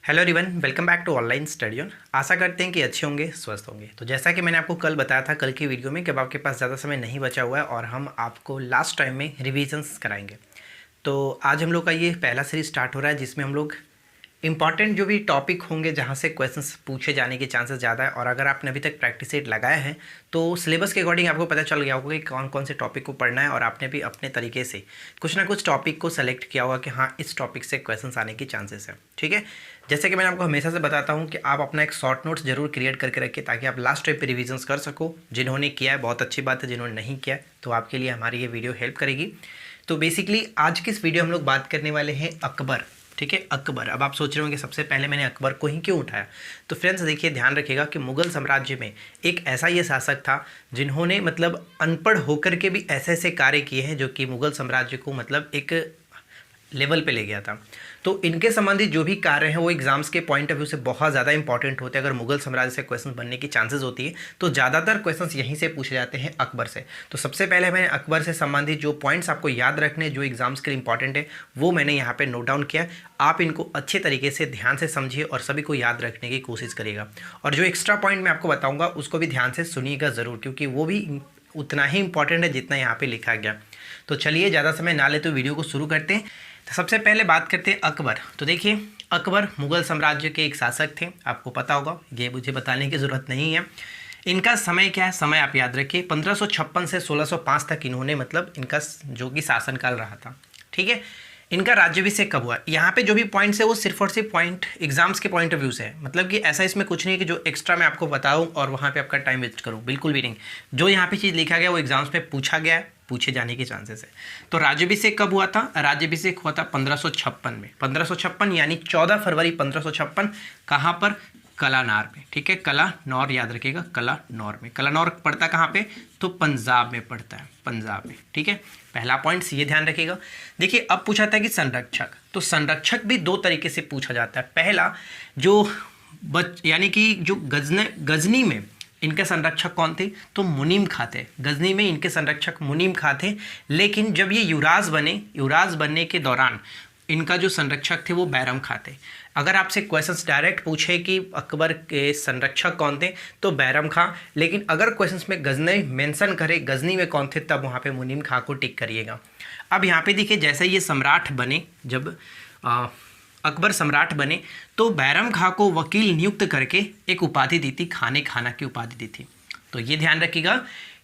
Hello everyone, welcome back to online study on. आशा करते हैं कि अच्छे होंगे, स्वस्थ होंगे। तो जैसा कि मैंने आपको कल बताया था कल की वीडियो में कि अब आपके पास ज़्यादा समय नहीं बचा हुआ है और हम आपको लास्ट टाइम में रिविजन्स कराएंगे। तो आज हम लोग का ये पहला सीरीज स्टार्ट हो रहा है जिसमें हम लोग इंपॉर्टेंट जो भी टॉपिक होंगे जहाँ से क्वेश्चंस पूछे जाने के चांसेस ज़्यादा है, और अगर आपने अभी तक प्रैक्टिस सेट लगाया है तो सिलेबस के अकॉर्डिंग आपको पता चल गया होगा कि कौन कौन से टॉपिक को पढ़ना है, और आपने भी अपने तरीके से कुछ ना कुछ टॉपिक को सेलेक्ट किया होगा कि हाँ इस टॉपिक से क्वेश्चंस आने की चांसेस है। ठीक है, जैसे कि मैंने आपको हमेशा से बताता हूँ कि आप अपना एक शॉर्ट नोट्स जरूर क्रिएट करके रखिए ताकि आप लास्ट टाइम पे रिविजन्स कर सको। जिन्होंने किया है बहुत अच्छी बात है, जिन्होंने नहीं किया है तो आपके लिए हमारी ये वीडियो हेल्प करेगी। तो बेसिकली आज की इस वीडियो हम लोग बात करने वाले हैं अकबर। ठीक है, अकबर। अब आप सोच रहे होंगे सबसे पहले मैंने अकबर को ही क्यों उठाया। तो फ्रेंड्स देखिए, ध्यान रखिएगा कि मुगल साम्राज्य में एक ऐसा ये शासक था जिन्होंने मतलब अनपढ़ होकर के भी ऐसे ऐसे कार्य किए हैं जो कि मुगल साम्राज्य को मतलब एक लेवल पे ले गया था। तो इनके संबंधित जो भी कार्य हैं वो एग्जाम्स के पॉइंट ऑफ व्यू से बहुत ज़्यादा इंपॉर्टेंट होते हैं। अगर मुगल साम्राज्य से क्वेश्चन बनने की चांसेस होती है तो ज़्यादातर क्वेश्चंस यहीं से पूछे जाते हैं अकबर से। तो सबसे पहले मैंने अकबर से संबंधित जो पॉइंट्स आपको याद रखने जो एग्जाम्स के लिए इंपॉर्टेंट है वो मैंने यहाँ पर नोट डाउन किया। आप इनको अच्छे तरीके से ध्यान से समझिए और सभी को याद रखने की कोशिश करिएगा। और जो एक्स्ट्रा पॉइंट मैं आपको बताऊँगा उसको भी ध्यान से सुनिएगा ज़रूर, क्योंकि वो भी उतना ही इंपॉर्टेंट है जितना यहाँ पर लिखा गया। तो चलिए ज़्यादा समय ना ले तो वीडियो को शुरू करते हैं। तो सबसे पहले बात करते हैं अकबर। तो देखिए, अकबर मुगल साम्राज्य के एक शासक थे, आपको पता होगा, ये मुझे बताने की ज़रूरत नहीं है। इनका समय क्या है, समय आप याद रखिए 1556 से 1605 तक इन्होंने मतलब इनका जो कि शासनकाल रहा था। ठीक है, इनका राज्याभिषेक कब हुआ, यहाँ पे जो भी पॉइंट्स है वो सिर्फ और सिर्फ पॉइंट एग्जाम्स के पॉइंट ऑफ व्यू से है। मतलब कि ऐसा इसमें कुछ नहीं कि जो एक्स्ट्रा मैं आपको बताऊँ और वहाँ पे आपका टाइम वेस्ट करूँ, बिल्कुल भी नहीं। जो यहाँ पे चीज़ लिखा गया वो एग्जाम्स में पूछा गया है, पूछे जाने के चांसेस है। तो राज्याभिषेक कब हुआ था, राज्याभिषेक हुआ था 1556 में। 1556 यानी 14 फरवरी 1556। कहाँ पर, कलानौर में। ठीक है, कलानौर याद रखिएगा, कलानौर में। कलानौर पड़ता कहाँ पे, तो पंजाब में पड़ता है, पंजाब में। ठीक है, पहला पॉइंट ये ध्यान रखिएगा। देखिए अब पूछा था कि संरक्षक, तो संरक्षक भी दो तरीके से पूछा जाता है। पहला जो यानी कि जो गजनी में इनके संरक्षक कौन थे, तो मुनीम खां थे। गजनी में इनके संरक्षक मुनीम खां थे, लेकिन जब ये युवराज बने, युवराज बनने के दौरान इनका जो संरक्षक थे वो बैरम खां थे। अगर आपसे क्वेश्चंस डायरेक्ट पूछे कि अकबर के संरक्षक कौन थे तो बैरम खां, लेकिन अगर क्वेश्चंस में गजनी मेंशन करे गजनी में कौन थे तब वहाँ पे मुनीम खां को टिक करिएगा। अब यहाँ पे देखिए, जैसे ये सम्राट बने, जब अकबर सम्राट बने तो बैरम खां को वकील नियुक्त करके एक उपाधि दी थी, खाने खाना की उपाधि दी थी। तो ये ध्यान रखिएगा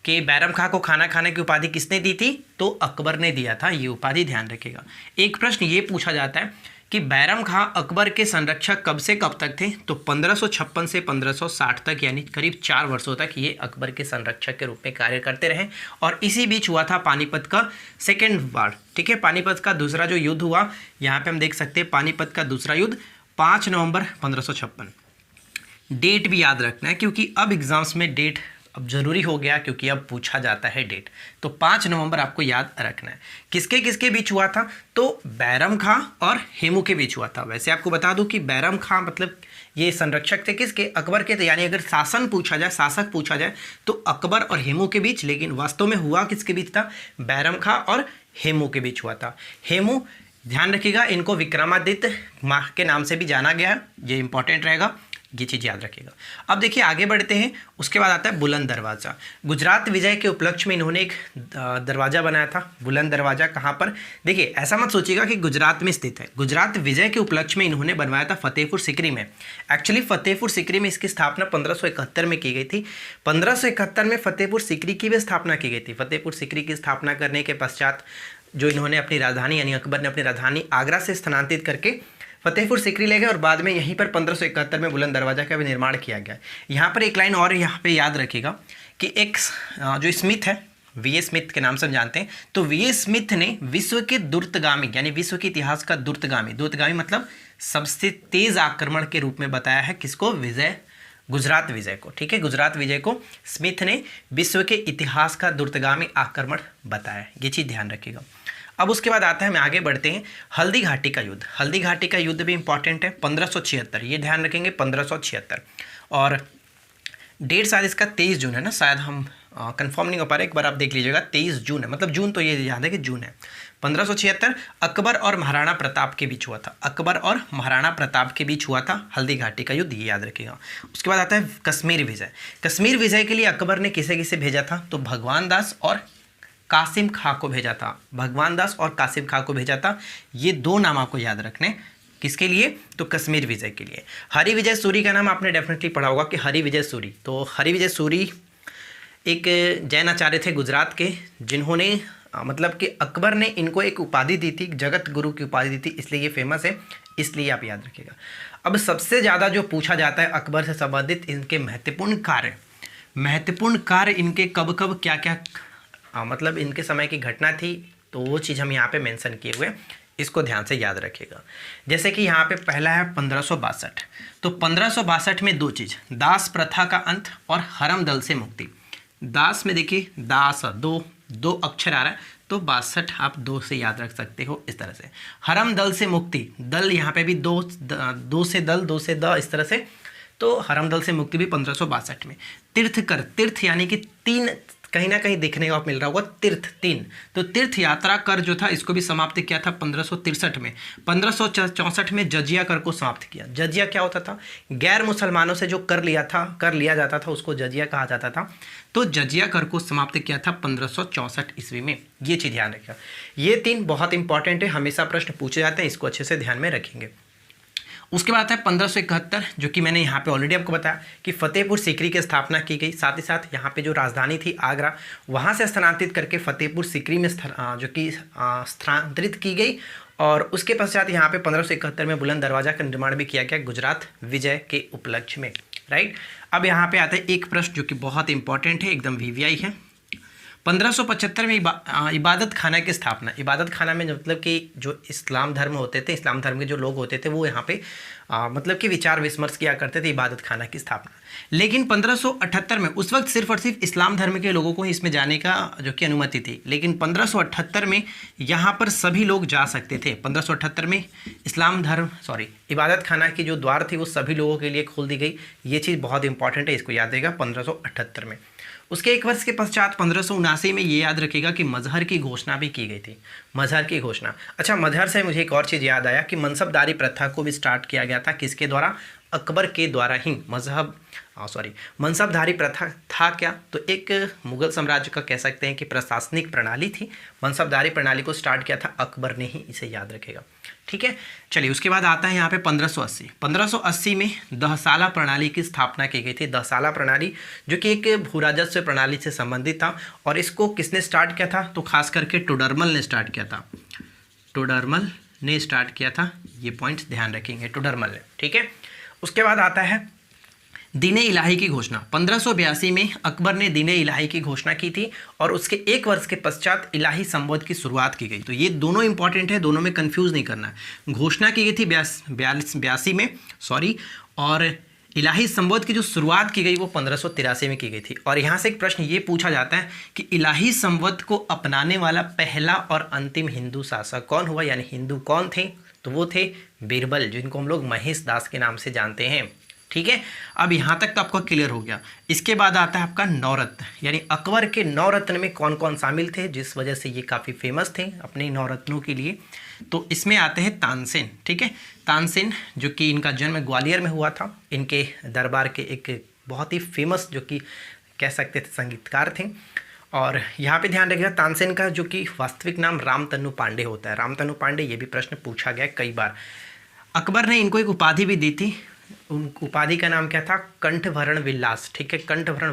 कि बैरम खां को खाना खाने की उपाधि किसने दी थी, तो अकबर ने दिया था ये उपाधि, ध्यान रखिएगा। एक प्रश्न ये पूछा जाता है कि बैरम खां अकबर के संरक्षक कब से कब तक थे, तो 1556 से 1560 तक, यानी करीब 4 वर्षों तक ये अकबर के संरक्षक के रूप में कार्य करते रहे। और इसी बीच हुआ था पानीपत का सेकेंड वार। ठीक है, पानीपत का दूसरा जो युद्ध हुआ, यहाँ पे हम देख सकते हैं पानीपत का दूसरा युद्ध 5 नवंबर 1556। डेट भी याद रखना है क्योंकि अब एग्जाम्स में डेट अब जरूरी हो गया, क्योंकि अब पूछा जाता है डेट। तो 5 नवंबर आपको याद रखना है। किसके किसके बीच हुआ था, तो बैरम खां और हेमू के बीच हुआ था। वैसे आपको बता दूं कि बैरम खां मतलब ये संरक्षक थे किसके, अकबर के थे। यानी अगर शासन पूछा जाए, शासक पूछा जाए तो अकबर और हेमू के बीच, लेकिन वास्तव में हुआ किसके बीच था, बैरम खां और हेमू के बीच हुआ था। हेमू ध्यान रखिएगा, इनको विक्रमादित्य माह के नाम से भी जाना गया है, ये इंपॉर्टेंट रहेगा, ये चीज़ याद रखिएगा। अब देखिए आगे बढ़ते हैं। उसके बाद आता है बुलंद दरवाज़ा। गुजरात विजय के उपलक्ष्य में इन्होंने एक दरवाज़ा बनाया था, बुलंद दरवाज़ा। कहाँ पर, देखिए ऐसा मत सोचिएगा कि गुजरात में स्थित है। गुजरात विजय के उपलक्ष्य में इन्होंने बनवाया था फतेहपुर सीकरी में। एक्चुअली फतेहपुर सीकरी में इसकी स्थापना 1571 में की गई थी। 1571 में फतेहपुर सीकरी की भी स्थापना की गई थी। फतेहपुर सीकरी की स्थापना करने के पश्चात जो इन्होंने अपनी राजधानी, यानी अकबर ने अपनी राजधानी आगरा से स्थानांतरित करके फतेहपुर सीकरी ले गए, और बाद में यहीं पर 1571 में बुलंद दरवाजा का भी निर्माण किया गया। यहाँ पर एक लाइन और यहाँ पे याद रखिएगा कि एक जो स्मिथ है, वी.ए. स्मिथ के नाम से हम जानते हैं, तो वी.ए. स्मिथ ने विश्व के दुर्तगामी, यानी विश्व के इतिहास का दुर्तगामी मतलब सबसे तेज आक्रमण के रूप में बताया है किसको, गुजरात विजय को। ठीक है, गुजरात विजय को स्मिथ ने विश्व के इतिहास का दुर्तगामी आक्रमण बताया, ये चीज़ ध्यान रखिएगा। अब उसके बाद आता है, हम आगे बढ़ते हैं, हल्दी घाटी का युद्ध। हल्दी घाटी का युद्ध भी इंपॉर्टेंट है, 1576, ये ध्यान रखेंगे 1576। और डेट शायद इसका 23 जून है ना, शायद हम कंफर्म नहीं हो पा रहे, एक बार आप देख लीजिएगा, 23 जून है, मतलब जून तो ये याद है कि जून है। 1576 अकबर और महाराणा प्रताप के बीच हुआ था, अकबर और महाराणा प्रताप के बीच हुआ था हल्दी घाटी का युद्ध, ये याद रखिएगा। उसके बाद आता है कश्मीर विजय। कश्मीर विजय के लिए अकबर ने किसे किसे भेजा था, तो भगवान दास और कासिम खां को भेजा था, भगवान दास और कासिम खां को भेजा था। ये दो नाम आपको याद रखने, किसके लिए, तो कश्मीर विजय के लिए। हरि विजय सूरी का नाम आपने डेफिनेटली पढ़ा होगा कि हरि विजय सूरी, तो हरि विजय सूरी एक जैन आचार्य थे गुजरात के, जिन्होंने मतलब कि अकबर ने इनको एक उपाधि दी थी, जगत गुरु की उपाधि दी थी, इसलिए ये फेमस है, इसलिए आप याद रखिएगा। अब सबसे ज़्यादा जो पूछा जाता है अकबर से संबंधित इनके महत्वपूर्ण कार्य इनके कब कब क्या क्या मतलब इनके समय की घटना थी, तो वो चीज़ हम यहाँ पे मेंशन किए हुए, इसको ध्यान से याद रखिएगा। जैसे कि यहाँ पे पहला है 1562, तो 1562 में दो चीज़, दास प्रथा का अंत और हरम दल से मुक्ति। दास में देखिए दास दो अक्षर आ रहा है, तो 62 आप 2 से याद रख सकते हो इस तरह से। हरम दल से मुक्ति, दल यहाँ पे भी दो से दल, दो से द, इस तरह से, तो हरम दल से मुक्ति भी 1562 में। तीर्थकर, तीर्थ यानी कि 3 कहीं ना कहीं देखने को मिल रहा होगा, तीर्थ 3, तो तीर्थ यात्रा कर जो था इसको भी समाप्त किया था 1563 में। 1564 में जजिया कर को समाप्त किया। जजिया क्या होता था, गैर मुसलमानों से जो कर लिया जाता था उसको जजिया कहा जाता था, तो जजिया कर को समाप्त किया था 1564 ईस्वी में। ये चीज़ ध्यान रखिएगा, ये 3 बहुत इंपॉर्टेंट है, हमेशा प्रश्न पूछे जाते हैं, इसको अच्छे से ध्यान में रखेंगे। उसके बाद है 1571, जो कि मैंने यहाँ पे ऑलरेडी आपको बताया कि फतेहपुर सीकरी की स्थापना की गई। साथ ही साथ यहाँ पे जो राजधानी थी आगरा, वहाँ से स्थानांतरित करके फतेहपुर सीकरी में जो कि स्थानांतरित की गई। और उसके पश्चात यहाँ पे 1571 में बुलंद दरवाजा का निर्माण भी किया गया गुजरात विजय के उपलक्ष्य में, राइट। अब यहाँ पे आता है एक प्रश्न जो कि बहुत इंपॉर्टेंट है, एकदम वीवीआई है। 1575 में इबादत खाना की स्थापना। इबादत खाना में मतलब कि जो इस्लाम धर्म होते थे, इस्लाम धर्म के जो लोग होते थे वो यहाँ पे मतलब कि विचार विमर्श किया करते थे, इबादत खाना की स्थापना। लेकिन 1578 में उस वक्त सिर्फ और सिर्फ इस्लाम धर्म के लोगों को ही इसमें जाने का जो कि अनुमति थी, लेकिन 1578 में यहाँ पर सभी लोग जा सकते थे। 1578 में इबादत खाना की जो द्वार थी वो सभी लोगों के लिए खोल दी गई। ये चीज़ बहुत इंपॉर्टेंट है, इसको याद रखिएगा 1578 में। उसके एक वर्ष के पश्चात 1579 में ये याद रखिएगा कि मजहर की घोषणा भी की गई थी, मजहर की घोषणा। अच्छा, मजहर से मुझे एक और चीज़ याद आया कि मनसबदारी प्रथा को भी स्टार्ट किया गया था, किसके द्वारा, अकबर के द्वारा ही। मनसबदारी प्रथा था क्या, तो एक मुगल साम्राज्य का कह सकते हैं कि प्रशासनिक प्रणाली थी। मनसबदारी प्रणाली को स्टार्ट किया था अकबर ने ही, इसे याद रखेगा, ठीक है। चलिए उसके बाद आता है यहाँ पे 1580 में दहसाला प्रणाली की स्थापना की गई थी। दहसाला प्रणाली जो कि एक भूराजस्व प्रणाली से संबंधित था, और इसको किसने स्टार्ट किया था, तो खास करके टोडरमल ने स्टार्ट किया था। टोडरमल ने स्टार्ट किया था, ये पॉइंट्स ध्यान रखेंगे, टोडरमल ने, ठीक है। उसके बाद आता है दीने इलाही की घोषणा। 1582 में अकबर ने दीने इलाही की घोषणा की थी, और उसके एक वर्ष के पश्चात इलाही संवत की शुरुआत की गई। तो ये दोनों इंपॉर्टेंट है, दोनों में कंफ्यूज नहीं करना है। घोषणा की गई थी 82 में, और इलाही संवत की जो शुरुआत की गई वो 1583 में की गई थी। और यहाँ से एक प्रश्न ये पूछा जाता है कि इलाही संवत को अपनाने वाला पहला और अंतिम हिंदू शासक कौन हुआ, यानी हिंदू कौन थे, तो वो थे बीरबल, जिनको हम लोग महेश दास के नाम से जानते हैं, ठीक है। अब यहाँ तक तो आपको क्लियर हो गया। इसके बाद आता है आपका नवरत्न, यानी अकबर के नवरत्न में कौन कौन शामिल थे, जिस वजह से ये काफ़ी फेमस थे अपने नवरत्नों के लिए। तो इसमें आते हैं तानसेन, ठीक है। तानसेन जो कि इनका जन्म ग्वालियर में हुआ था, इनके दरबार के एक बहुत ही फेमस जो कि कह सकते थे संगीतकार थे। और यहाँ पे ध्यान रखिएगा तानसेन का जो कि वास्तविक नाम रामतनु पांडे होता है, रामतनु पांडे। ये भी प्रश्न पूछा गया कई बार। अकबर ने इनको एक उपाधि भी दी थी, उन उपाधि का नाम क्या था, कंठभरण विलास, ठीक है, कंठभरण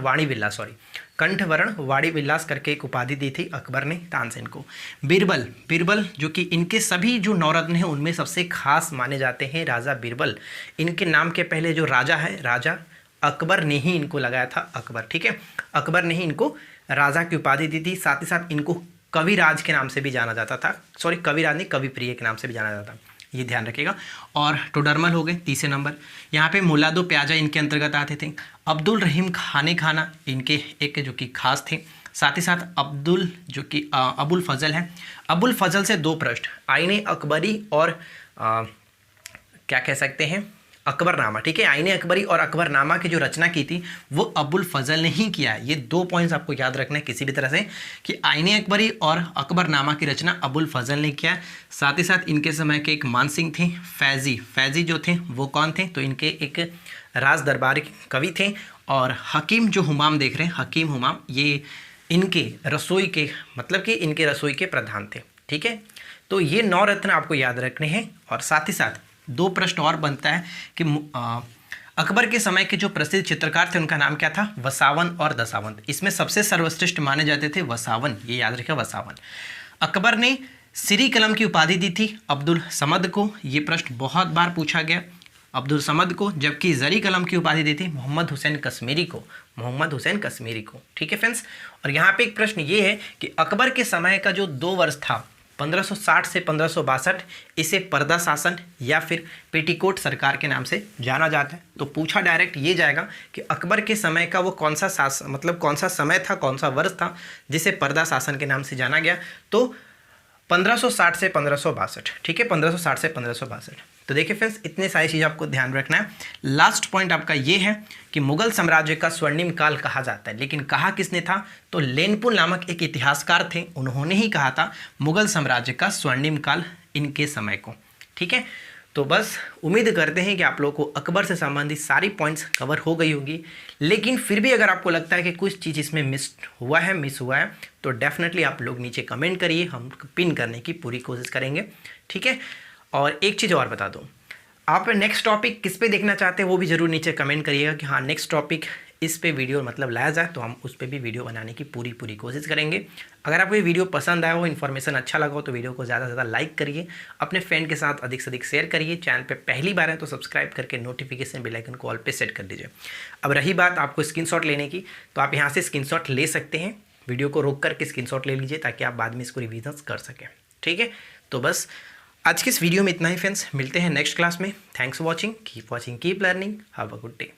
वाणी विलास करके एक उपाधि दी थी अकबर ने तानसेन को। बीरबल जो कि इनके सभी जो नवरत्न हैं उनमें सबसे खास माने जाते हैं राजा बीरबल। इनके नाम के पहले जो राजा है, राजा अकबर ने ही इनको लगाया था, अकबर, ठीक है। अकबर ने ही इनको राजा की उपाधि दी थी। साथ ही साथ इनको कविराज के नाम से भी जाना जाता था, कविराज नहीं, कविप्रिय के नाम से भी जाना जाता था, ये ध्यान रखिएगा। और टोडरमल हो गए तीसरे नंबर। यहाँ पे मुलादो प्याजा इनके अंतर्गत आते थे। अब्दुल रहीम खाना इनके एक जो कि खास थे। साथ ही साथ अब्दुल जो कि अबुल फजल है। अबुल फजल से 2 प्रश्न, आईने अकबरी और क्या कह सकते हैं, अकबरनामा, ठीक है। आईने अकबरी और अकबरनामा की जो रचना की थी वो अबुल फजल ने ही किया है। ये 2 पॉइंट्स आपको याद रखना है किसी भी तरह से कि आईने अकबरी और अकबरनामा की रचना अबुल फजल ने किया है। साथ ही साथ इनके समय के एक मानसिंह थे, फैजी जो थे वो कौन थे, तो इनके एक राज दरबारी कवि थे। और हकीम जो हुमाम देख रहे हैं, हकीम हुमाम, ये इनके रसोई के मतलब कि इनके रसोई के प्रधान थे, ठीक है। तो ये 9 रत्न आपको याद रखने हैं। और साथ ही साथ 2 प्रश्न और बनता है कि अकबर के समय के जो प्रसिद्ध चित्रकार थे उनका नाम क्या था, वसावन और दसावंत। इसमें सबसे सर्वश्रेष्ठ माने जाते थे वसावन, ये याद रखें वसावन। अकबर ने सिरी कलम की उपाधि दी थी अब्दुल समद को, ये प्रश्न बहुत बार पूछा गया, अब्दुल समद को। जबकि जरी कलम की उपाधि दी थी मोहम्मद हुसैन कश्मीरी को, ठीक है फ्रेंड्स। और यहाँ पे एक प्रश्न ये है कि अकबर के समय का जो 2 वर्ष था 1560 से 1562, इसे पर्दा शासन या फिर पेटीकोट सरकार के नाम से जाना जाता है। तो पूछा डायरेक्ट ये जाएगा कि अकबर के समय का वो कौन सा शासन मतलब कौन सा समय था, कौन सा वर्ष था जिसे पर्दा शासन के नाम से जाना गया, तो 1560 से 1562, ठीक है, 1560 से 1562। तो देखिए फ्रेंड्स, इतने सारी चीज़ आपको ध्यान रखना है। लास्ट पॉइंट आपका ये है कि मुगल साम्राज्य का स्वर्णिम काल कहा जाता है, लेकिन कहा किसने था, तो लेनपुल नामक एक इतिहासकार थे, उन्होंने ही कहा था मुगल साम्राज्य का स्वर्णिम काल इनके समय को, ठीक है। तो बस उम्मीद करते हैं कि आप लोगों को अकबर से संबंधित सारी पॉइंट्स कवर हो गई होगी। लेकिन फिर भी अगर आपको लगता है कि कुछ चीज़ इसमें मिस हुआ है तो डेफिनेटली आप लोग नीचे कमेंट करिए, हम पिन करने की पूरी कोशिश करेंगे, ठीक है। और एक चीज़ और बता दूं, आप नेक्स्ट टॉपिक किस पे देखना चाहते हैं वो भी ज़रूर नीचे कमेंट करिएगा कि हाँ नेक्स्ट टॉपिक इस पे वीडियो मतलब लाया जाए, तो हम उस पे भी वीडियो बनाने की पूरी कोशिश करेंगे। अगर आपको ये वीडियो पसंद आया हो, इन्फॉर्मेशन अच्छा लगा हो, तो वीडियो को ज़्यादा से ज़्यादा लाइक करिए, अपने फ्रेंड के साथ अधिक से अधिक शेयर करिए। चैनल पे पहली बार है तो सब्सक्राइब करके नोटिफिकेशन बेल आइकन को ऑल पे सेट कर दीजिए। अब रही बात आपको स्क्रीनशॉट लेने की, तो आप यहाँ से स्क्रीनशॉट ले सकते हैं, वीडियो को रोक करके स्क्रीनशॉट ले लीजिए ताकि आप बाद में इसको रिविजन कर सकें, ठीक है। तो बस आज की इस वीडियो में इतना ही फ्रेंड्स, मिलते हैं नेक्स्ट क्लास में। Thanks for watching, keep learning, have a good day.